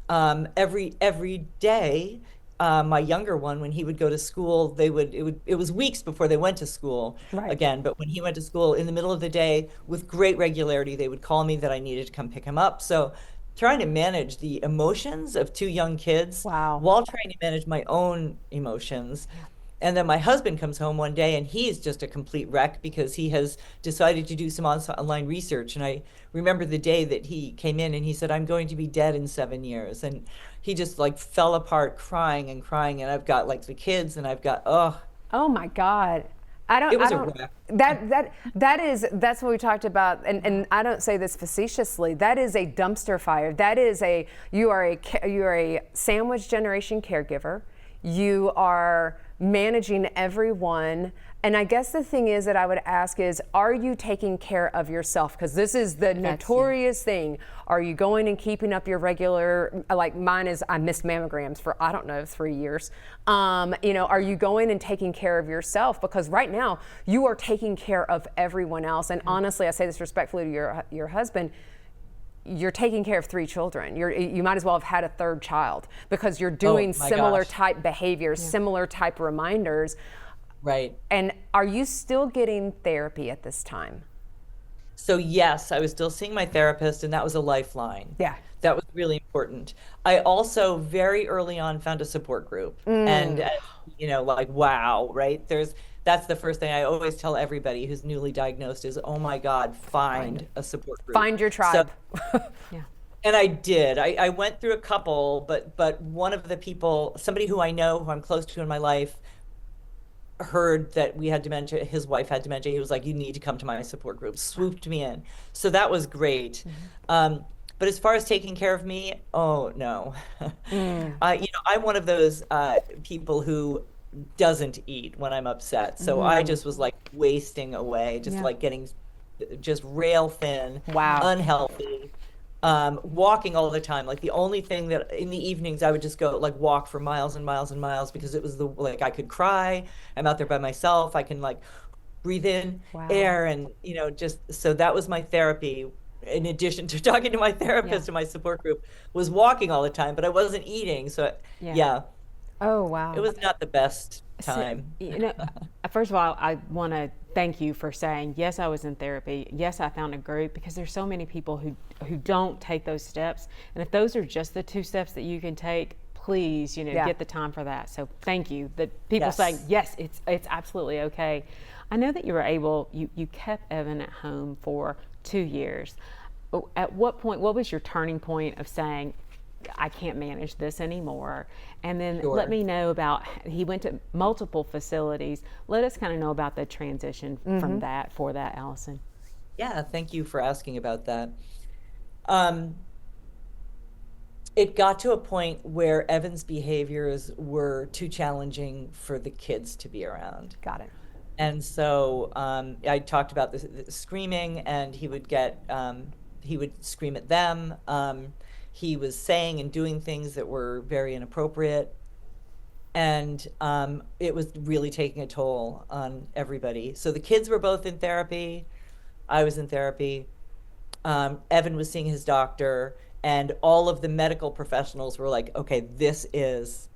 every day, my younger one, when he would go to school, it was weeks before they went to school again. But when he went to school, in the middle of the day, with great regularity, they would call me that I needed to come pick him up. So trying to manage the emotions of 2 young kids while trying to manage my own emotions. And then my husband comes home one day, and he's just a complete wreck because he has decided to do some online research. And I remember the day that he came in and he said, I'm going to be dead in 7 years. And he just like fell apart crying and crying. And I've got like the kids, and I've got, oh my God. That's what we talked about, and I don't say this facetiously. That is a dumpster fire. That is you are a sandwich generation caregiver. You are managing everyone. And I guess the thing is that I would ask is, are you taking care of yourself? Because this is the notorious thing. Are you going and keeping up your regular, like mine is, I missed mammograms for, 3 years. Are you going and taking care of yourself? Because right now you are taking care of everyone else. And honestly, I say this respectfully to your husband, you're taking care of 3 children. You might as well have had a 3rd child, because you're doing similar type behaviors, similar type reminders. Right. And are you still getting therapy at this time? So yes, I was still seeing my therapist, and that was a lifeline. Yeah. That was really important. I also very early on found a support group, and wow, right? That's the first thing I always tell everybody who's newly diagnosed is, oh my God, find a support group. Find your tribe. And I did. I went through a couple, but one of the people, somebody who I know, who I'm close to in my life, heard that we had dementia, his wife had dementia. He was like, you need to come to my support group, swooped me in. So that was great. But as far as taking care of me, oh no. I'm one of those people who doesn't eat when I'm upset. So I just was like wasting away, just like getting just rail thin, Wow. unhealthy, walking all the time. Like the only thing that in the evenings I would just go like walk for miles and miles and miles because it was like I could cry. I'm out there by myself. I can like breathe in air and, just so that was my therapy. In addition to talking to my therapist and my support group, was walking all the time, but I wasn't eating. So yeah. Oh, wow. It was not the best time. So, first of all, I want to thank you for saying, yes, I was in therapy. Yes, I found a group, because there's so many people who don't take those steps. And if those are just the 2 steps that you can take, please, get the time for that. So thank you. The people saying, yes, it's absolutely okay. I know that you were able, you kept Evan at home for 2 years. At what point, what was your turning point of saying, I can't manage this anymore? And then let me know about, he went to multiple facilities. Let us kind of know about the transition from that, for that, Allison. Yeah, thank you for asking about that. It got to a point where Evan's behaviors were too challenging for the kids to be around. Got it. And so I talked about the screaming, and he would scream at them. He was saying and doing things that were very inappropriate. And it was really taking a toll on everybody. So the kids were both in therapy. I was in therapy. Evan was seeing his doctor, and all of the medical professionals were like, okay, this is,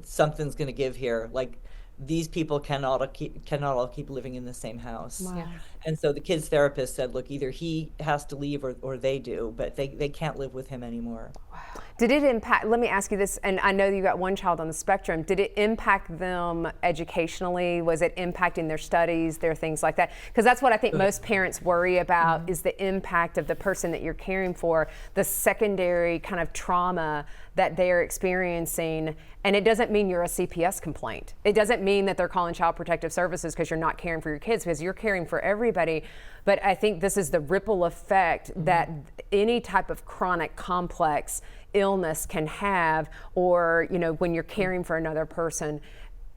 something's going to give here. Like, these people cannot all keep living in the same house. Wow. And so the kids' therapist said, look, either he has to leave or they do, but they can't live with him anymore. Wow. Did it impact, let me ask you this, and I know you got one child on the spectrum, did it impact them educationally? Was it impacting their studies, their things like that? Because that's what I think most parents worry about, is the impact of the person that you're caring for, the secondary kind of trauma that they're experiencing. And it doesn't mean you're a CPS complaint. It doesn't mean that they're calling Child Protective Services because you're not caring for your kids, because you're caring for everybody. But I think this is the ripple effect that any type of chronic complex illness can have, or when you're caring for another person,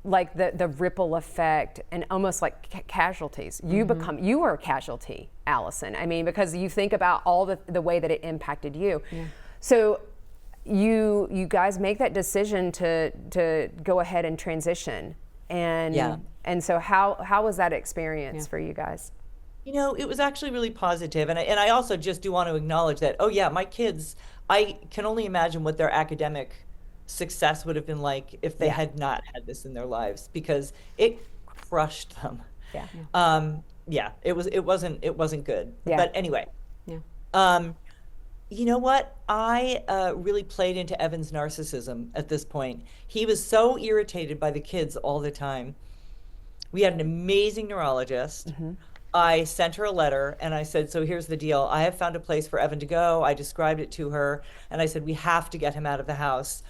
like the ripple effect, and almost like casualties. You are a casualty, Allison. I mean, because you think about all the way that it impacted you. So you guys make that decision to go ahead and transition, and so how was that experience for you guys? It was actually really positive. And I also just do want to acknowledge that, my kids, I can only imagine what their academic success would have been like if they had not had this in their lives, because it crushed them. It wasn't good. But anyway. You know what? I really played into Evan's narcissism at this point. He was so irritated by the kids all the time. We had an amazing neurologist. I sent her a letter and I said, so here's the deal. I have found a place for Evan to go. I described it to her and I said, we have to get him out of the house.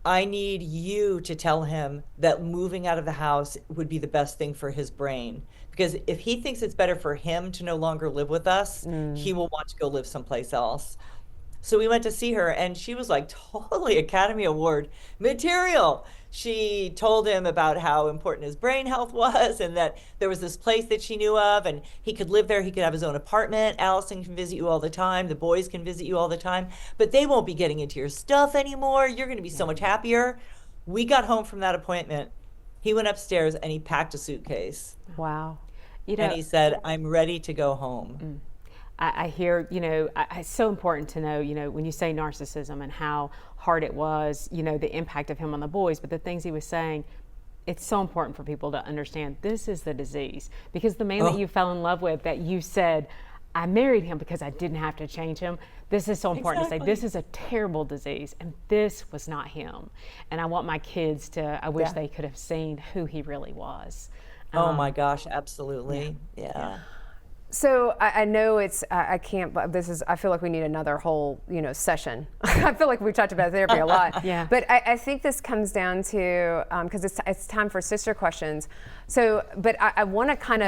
I need you to tell him that moving out of the house would be the best thing for his brain. Because if he thinks it's better for him to no longer live with us, he will want to go live someplace else. So we went to see her, and she was like totally Academy Award material. She told him about how important his brain health was, and that there was this place that she knew of, and he could live there. He could have his own apartment. Allison can visit you all the time. The boys can visit you all the time, but they won't be getting into your stuff anymore. You're going to be so much happier. We got home from that appointment. He went upstairs and he packed a suitcase. Wow. And he said, I'm ready to go home. I hear, it's so important to know, when you say narcissism and how hard it was, the impact of him on the boys, but the things he was saying, it's so important for people to understand this is the disease. Because the man that you fell in love with, that you said, I married him because I didn't have to change him. This is so important to say, this is a terrible disease, and this was not him. And I want my kids to, I wish they could have seen who he really was. Oh my gosh, absolutely. Yeah. So I know it's, I can't, I feel like we need another whole, session. I feel like we talked about therapy a lot. But I think this comes down to, because it's time for sister questions. So, but I want to kind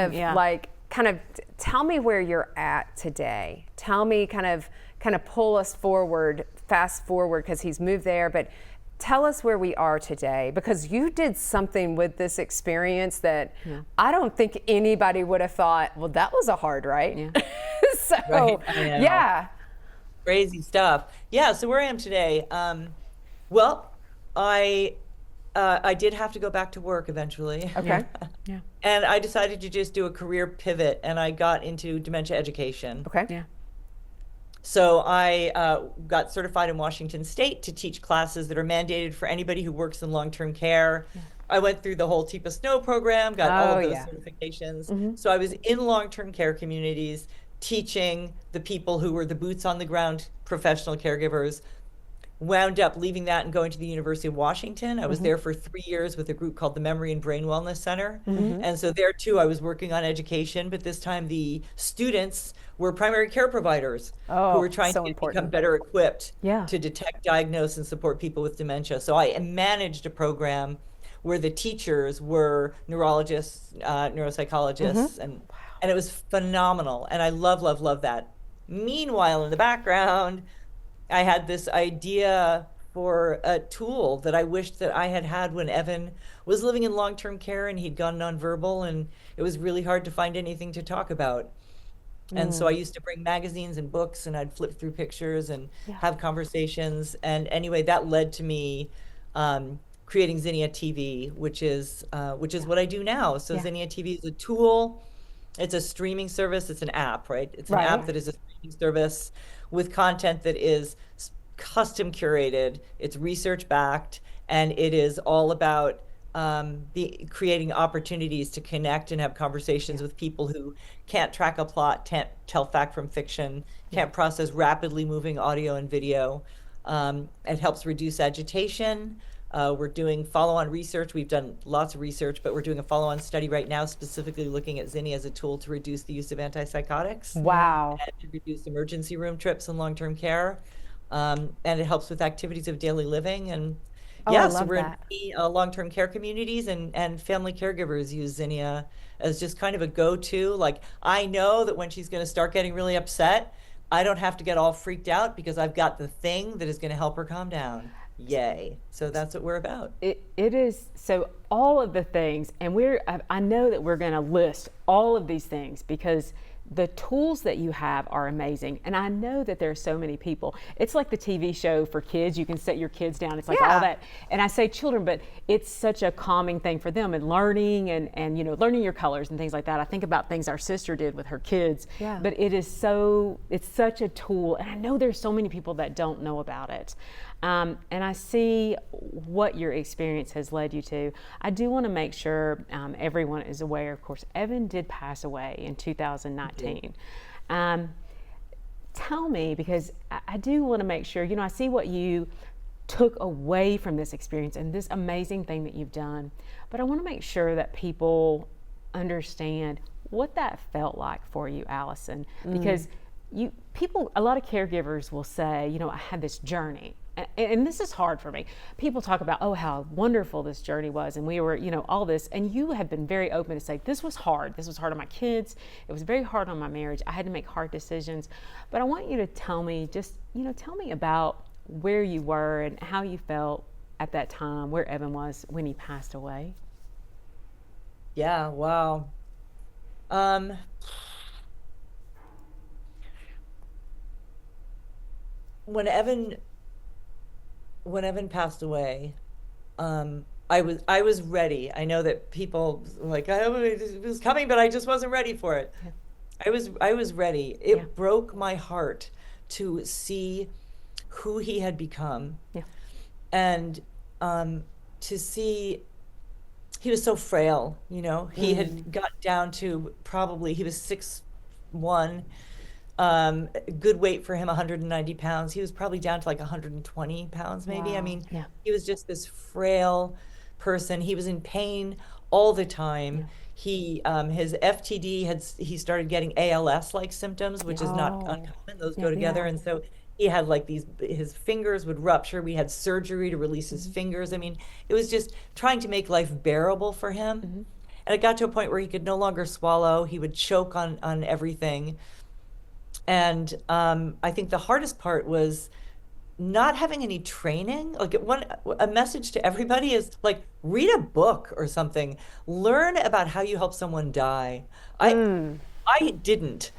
of tell me where you're at today. Tell me kind of pull us forward, fast forward, because he's moved there, but tell us where we are today, because you did something with this experience that I don't think anybody would have thought, well, that was a hard, right? Yeah. So, Right, I know. yeah. Crazy stuff. Yeah, so where I am today, well, I did have to go back to work eventually. Okay. Yeah. And I decided to just do a career pivot, and I got into dementia education. Okay. Yeah. So I got certified in Washington State to teach classes that are mandated for anybody who works in long-term care. I went through the whole TIPA Snow program, got all of those certifications. So I was in long-term care communities teaching the people who were the boots on the ground professional caregivers. Wound up leaving that and going to the University of Washington. I was there for 3 years with a group called the Memory and Brain Wellness Center. And so there too, I was working on education, but this time the students were primary care providers who were trying to become better equipped to detect, diagnose, and support people with dementia. So I managed a program where the teachers were neurologists, neuropsychologists, and it was phenomenal. And I love that. Meanwhile, in the background, I had this idea for a tool that I wished that I had had when Evan was living in long-term care and he'd gone nonverbal, and it was really hard to find anything to talk about. And so I used to bring magazines and books, and I'd flip through pictures and have conversations. And anyway, that led to me creating Zinnia TV, which is what I do now. So Zinnia TV is a tool. It's a streaming service. It's an app, right? It's an app that is a streaming service with content that is custom curated. It's research backed, and it is all about creating opportunities to connect and have conversations with people who can't track a plot, can't tell fact from fiction, can't process rapidly moving audio and video. It helps reduce agitation. We're doing follow-on research. We've done lots of research, but we're doing a follow-on study right now specifically looking at Zinnia as a tool to reduce the use of antipsychotics. Wow. And to reduce emergency room trips in long-term care. And it helps with activities of daily living. And so we're in long-term care communities, and family caregivers use Zinnia as just kind of a go-to. Like, I know that when she's going to start getting really upset, I don't have to get all freaked out because I've got the thing that is going to help her calm down. Yay. So that's what we're about. It is. So all of the things, and I know that we're going to list all of these things because the tools that you have are amazing. And I know that there are so many people. It's like the TV show for kids. You can set your kids down. It's like all that. And I say children, but it's such a calming thing for them, and learning and learning your colors and things like that. I think about things our sister did with her kids. Yeah. But it's such a tool. And I know there's so many people that don't know about it. And I see what your experience has led you to. I do want to make sure everyone is aware, of course, Evan did pass away in 2019. Tell me, because I do want to make sure, I see what you took away from this experience and this amazing thing that you've done, but I want to make sure that people understand what that felt like for you, Allison, because a lot of caregivers will say, I had this journey. And this is hard for me. People talk about, how wonderful this journey was, and we were, all this, and you have been very open to say, this was hard. This was hard on my kids. It was very hard on my marriage. I had to make hard decisions. But I want you to tell me, tell me about where you were and how you felt at that time, where Evan was when he passed away. Yeah, wow. When Evan passed away, I was ready. I know that people like, it was coming, but I just wasn't ready for it. Yeah. I was ready. It broke my heart to see who he had become. Yeah. And to see he was so frail, he had got down to he was 6'1". Good weight for him, 190 pounds. He was probably down to like 120 pounds, maybe. Wow. I mean, he was just this frail person. He was in pain all the time. Yeah. He, his FTD he started getting ALS-like symptoms, which is not uncommon. Those go together. Yeah. And so he had like his fingers would rupture. We had surgery to release his fingers. I mean, it was just trying to make life bearable for him. Mm-hmm. And it got to a point where he could no longer swallow. He would choke on everything. And I think the hardest part was not having any training. Like a message to everybody is like, read a book or something. Learn about how you help someone die. I didn't.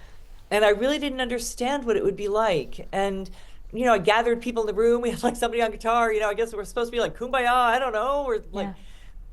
And I really didn't understand what it would be like. And, I gathered people in the room. We had like somebody on guitar, I guess we're supposed to be like kumbaya, I don't know. Or like,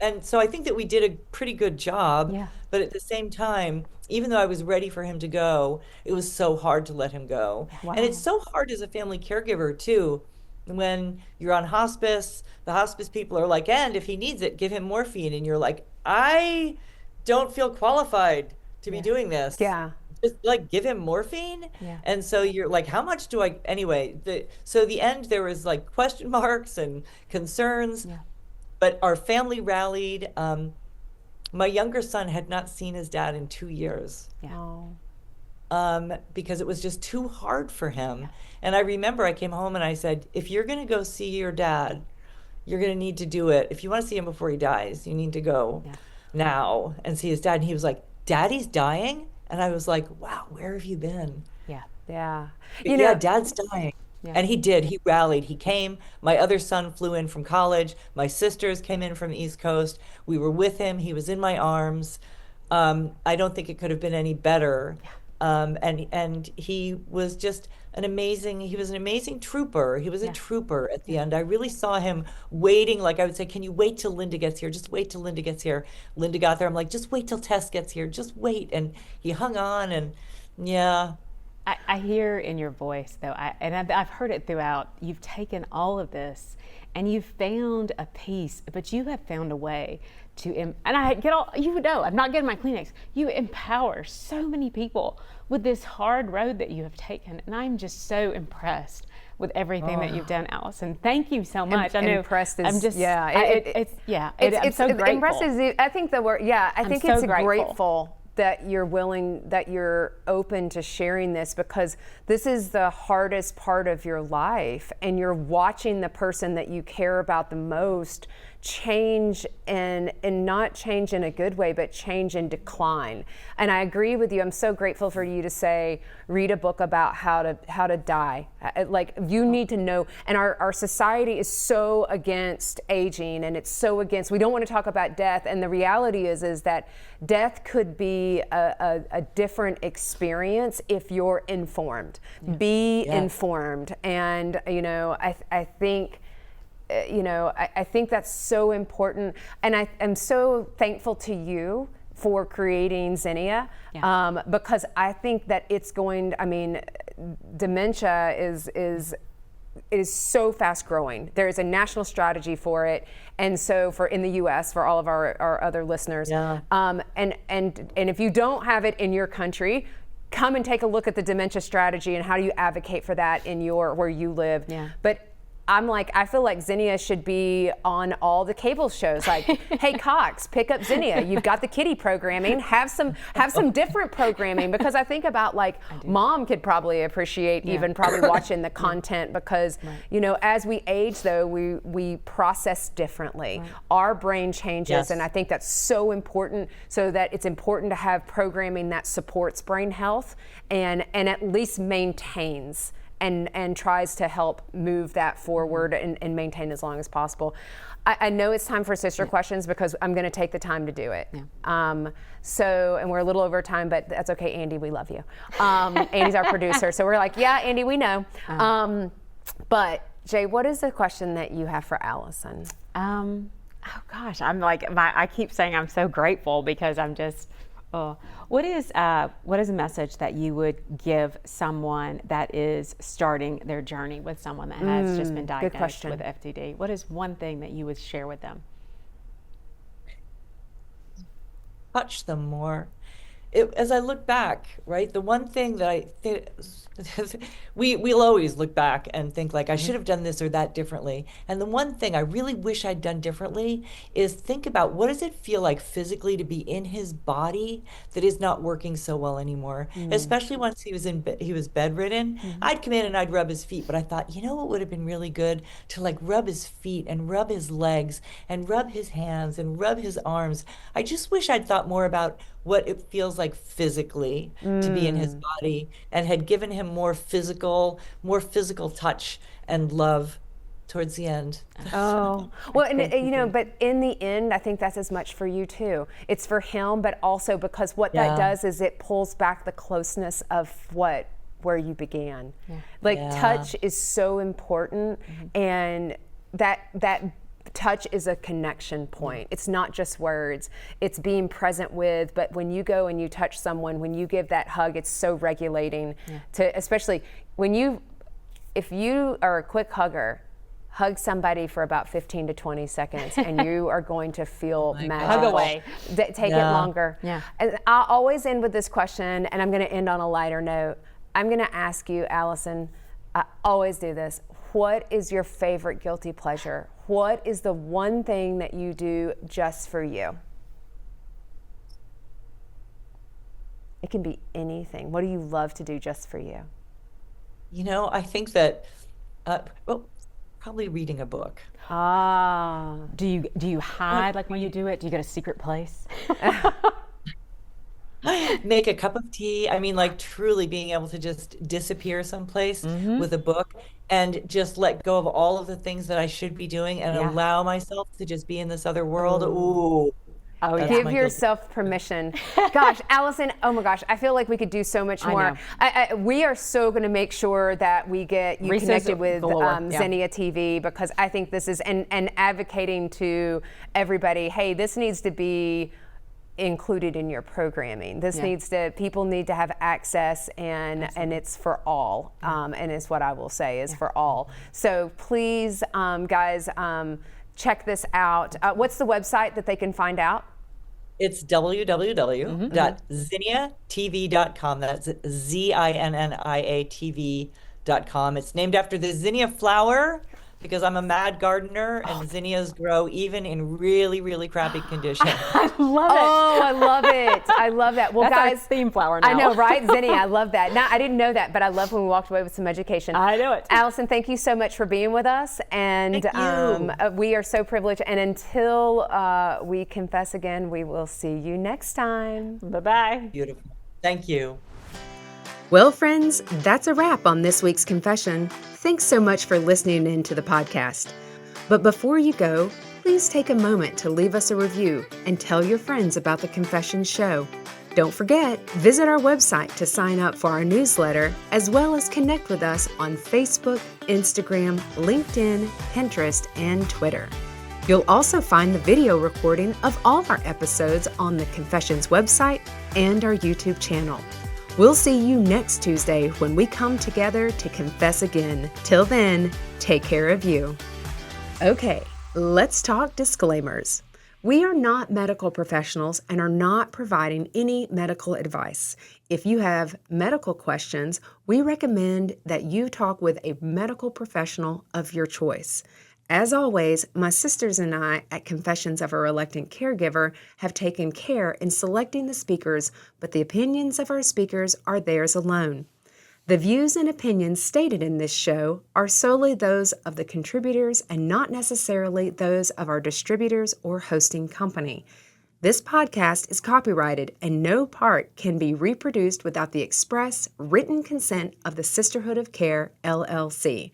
and so I think that we did a pretty good job. Yeah. But at the same time, even though I was ready for him to go, it was so hard to let him go. Wow. And it's so hard as a family caregiver too, when you're on hospice, the hospice people are like, and if he needs it, give him morphine. And you're like, I don't feel qualified to be doing this. Yeah. Just like give him morphine. Yeah. And so you're like, how much do I, anyway, so the end, there was like question marks and concerns, but our family rallied. My younger son had not seen his dad in 2 years. Because it was just too hard for him. And I remember I came home and I said, if you're going to go see your dad, you're going to need to do it. If you want to see him before he dies, you need to go now and see his dad. And he was like, Daddy's dying? And I was like, wow, where have you been? Yeah. Dad's dying. And he did. He rallied. He came. My other son flew in from college. My sisters came in from the East Coast. We were with him. He was in my arms. I don't think it could have been any better. And he was just an amazing trooper. He was a trooper at the end. I really saw him waiting. Like I would say, can you wait till Linda gets here? Just wait till Linda gets here. Linda got there. I'm like, just wait till Tess gets here. Just wait. And he hung on and I hear in your voice though, I've heard it throughout, you've taken all of this and you've found a peace, but you have found a way to, and I get all, I'm not getting my Kleenex. You empower so many people with this hard road that you have taken. And I'm just so impressed with everything that you've done, Allison. Thank you so much. I know impressed is, I'm just, it's I'm so grateful. Impressed is, I think the word, I think so it's grateful. grateful that you're open to sharing this, because this is the hardest part of your life, and you're watching the person that you care about the most change, and not change in a good way, but change and decline. And I agree with you. I'm so grateful for you to say, read a book about how to die. Like, you need to know. And our society is so against aging, and it's so against, we don't want to talk about death. And the reality is that death could be a different experience if you're informed. Be informed. And, I think, I think that's so important. And I am so thankful to you for creating Zinnia, because I think that it's going, dementia is so fast growing. There is a national strategy for it. And so in the US, for all of our other listeners, and if you don't have it in your country, come and take a look at the dementia strategy and how do you advocate for that in where you live. But I feel like Zinnia should be on all the cable shows. Like, hey Cox, pick up Zinnia. You've got the kiddie programming. Have some different programming, because I think about mom could probably appreciate even probably watching the content, because as we age though, we process differently. Our brain changes, and I think that's so important. So that it's important to have programming that supports brain health and at least maintains. And tries to help move that forward and maintain as long as possible. I know it's time for sister questions, because I'm going to take the time to do it. And we're a little over time, but that's okay, Andy. We love you. Andy's our producer, so we're like, yeah, Andy, we know. But Jay, what is the question that you have for Allison? Oh gosh, I keep saying I'm so grateful, because I'm just. What is a message that you would give someone that is starting their journey with someone that has just been diagnosed with FTD? What is one thing that you would share with them? Touch them more. As I look back, right, the one thing that I think, we'll always look back and think like, I should have done this or that differently. And the one thing I really wish I'd done differently is think about, what does it feel like physically to be in his body that is not working so well anymore? Especially once he was bedridden. I'd come in and I'd rub his feet, but I thought, what would have been really good to rub his feet and rub his legs and rub his hands and rub his arms. I just wish I'd thought more about what it feels like physically to be in his body, and had given him more physical touch and love towards the end. Oh, well, and but in the end, I think that's as much for you too. It's for him, but also because what that does is it pulls back the closeness of where you began. Like touch is so important, and that touch is a connection point. It's not just words. It's being present with, but when you go and you touch someone, when you give that hug, it's so regulating to, especially if you are a quick hugger, hug somebody for about 15 to 20 seconds and you are going to feel magical. Hug away. Take it longer. Yeah. And I'll always end with this question, and I'm going to end on a lighter note. I'm going to ask you, Allison, I always do this. What is your favorite guilty pleasure? What is the one thing that you do just for you? It can be anything. What do you love to do just for you? I think that, probably reading a book. Do you hide like when you do it? Do you get a secret place? Make a cup of tea. I mean, like truly being able to just disappear someplace with a book and just let go of all of the things that I should be doing and allow myself to just be in this other world. Ooh. Oh, give yourself permission. Gosh, Allison, oh my gosh, I feel like we could do so much more. We are so going to make sure that we get you connected with Zinnia TV, because I think this is, and advocating to everybody, hey, this needs to be included in your programming. This people need to have access, and it's for all, and it's what I will say is for all. So please, guys, check this out. What's the website that they can find out? It's www.zinniatv.com. That's ZINNIA.TV.com. It's named after the zinnia flower, because I'm a mad gardener and zinnias grow even in really, really crappy conditions. I love it. Oh, I love it. I love that. Well, that's guys, our theme flower now. I know, right? Zinnia, I love that. Now, I didn't know that, but I love when we walked away with some education. I know it. Allison, thank you so much for being with us. And we are so privileged. And until we confess again, we will see you next time. Bye-bye. Beautiful. Thank you. Well, friends, that's a wrap on this week's confession. Thanks so much for listening in to the podcast. But before you go, please take a moment to leave us a review and tell your friends about the Confessions Show. Don't forget, visit our website to sign up for our newsletter, as well as connect with us on Facebook, Instagram, LinkedIn, Pinterest, and Twitter. You'll also find the video recording of all our episodes on the Confessions website and our YouTube channel. We'll see you next Tuesday when we come together to confess again. Till then, take care of you. Okay, let's talk disclaimers. We are not medical professionals and are not providing any medical advice. If you have medical questions, we recommend that you talk with a medical professional of your choice. As always, my sisters and I at Confessions of a Reluctant Caregiver have taken care in selecting the speakers, but the opinions of our speakers are theirs alone. The views and opinions stated in this show are solely those of the contributors and not necessarily those of our distributors or hosting company. This podcast is copyrighted and no part can be reproduced without the express written consent of the Sisterhood of Care, LLC.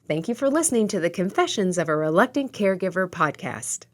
Thank you for listening to the Confessions of a Reluctant Caregiver podcast.